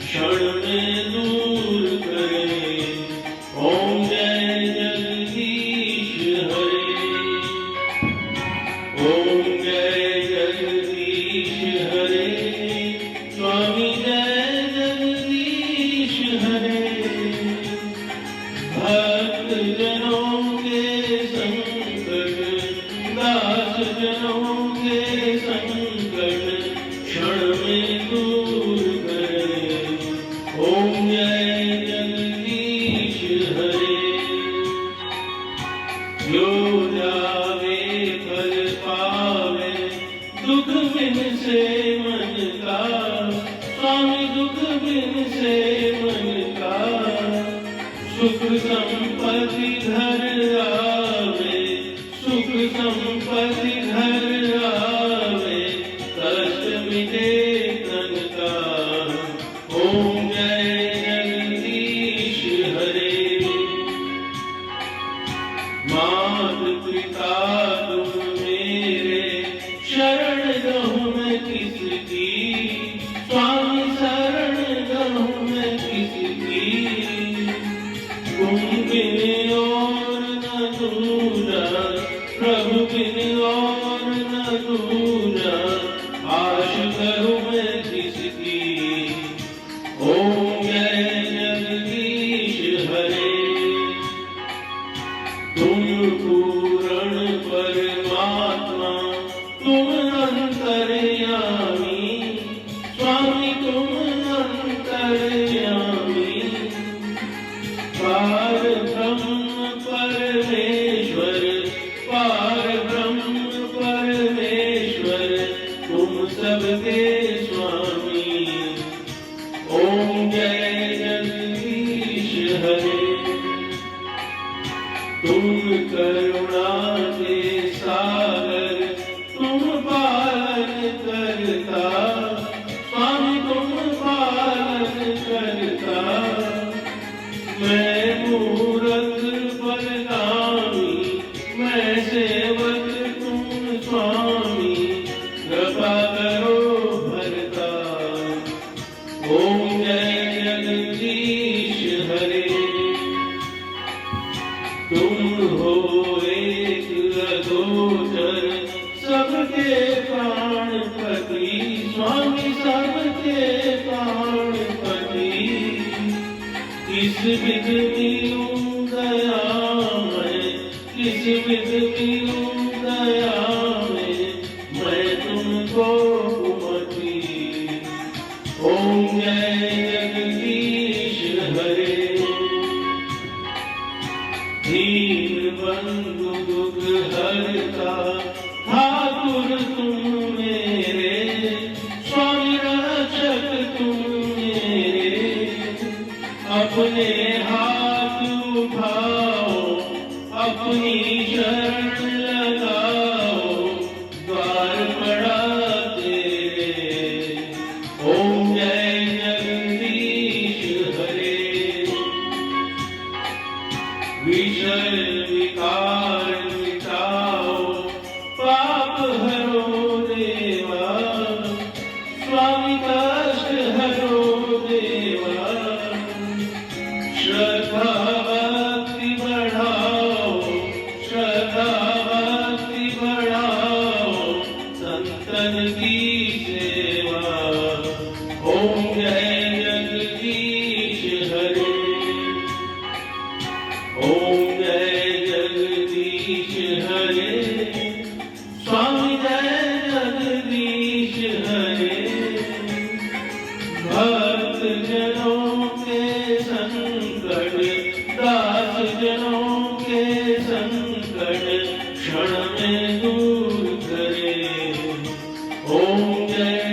क्षण में दूर करे। ओम जय जगदीश हरे। ओम जय जगदीश हरे। स्वामी जय जगदीश हरे। भक्त जनों के संकट, दास जनों के संकट क्षण में दूर करे। ओम जय जगदीश हरे। जो जावे फल पावे दुख बिन से मन का। स्वामी दुख बिन से मन का। सुख संपत्ति घर आवे, सुख संपत्ति घर आवे, कष्ट मिटे तन का। ओम जय जगदीश हरे। मात पिता तुम मेरे, शरण गहूँ मैं किसकी। स्वामी शरण गहूँ मैं किसकी। तुम बिन और न दूजा, प्रभु बिन और न दूजा, आश करूँ मैं किसकी। ओम जय जगदीश हरे। तुम पूर्ण परमात्मा, तुम अंतर्यामी। स्वामी तुम अंतर्यामी। पार ब्रह्म परमेश्वर, पार ब्रह्म परमेश्वर, तुम सबके स्वामी। ओम जय जगदीश हरे। तुम करुणा के सागर, तुम पालन करता। स्वामी तुम पालन करता। मैं मूरख बलगामी, मैं सेवक तुम स्वामी, कृपा करो भरता। ओम जय जगदीश हरे। तुम हो एक अगोचर, सबके प्राणपति। स्वामी सबके प्राणपति। किस विध मिलूं दया मैं, किस विध मिलूं दया मैं तुमको कुमति। ओम जय जगदीश हरे। दीन बंधु दुख हरता, ठाकुर तुम मेरे। स्वामी रक्षक तुम मेरे। अपने हाथ उठाओ, अपनी शरण लगाओ, द्वार पड़ा तेरे। ओम जय जगदीश हरे। विषय विकार मिटाओ, पाप हरो देवा। स्वामी कष्ट हरो देवा। श्रद्धा भक्ति बढ़ाओ, श्रद्धा भक्ति बढ़ाओ, संतन की सेवा। ओम जय जगदीश हरे। ओम जय जगदीश हरे। स्वामी जय जगदीश हरे। भक्त जनों के संकट, दास जनों के संकट क्षण में दूर करे। ओम जय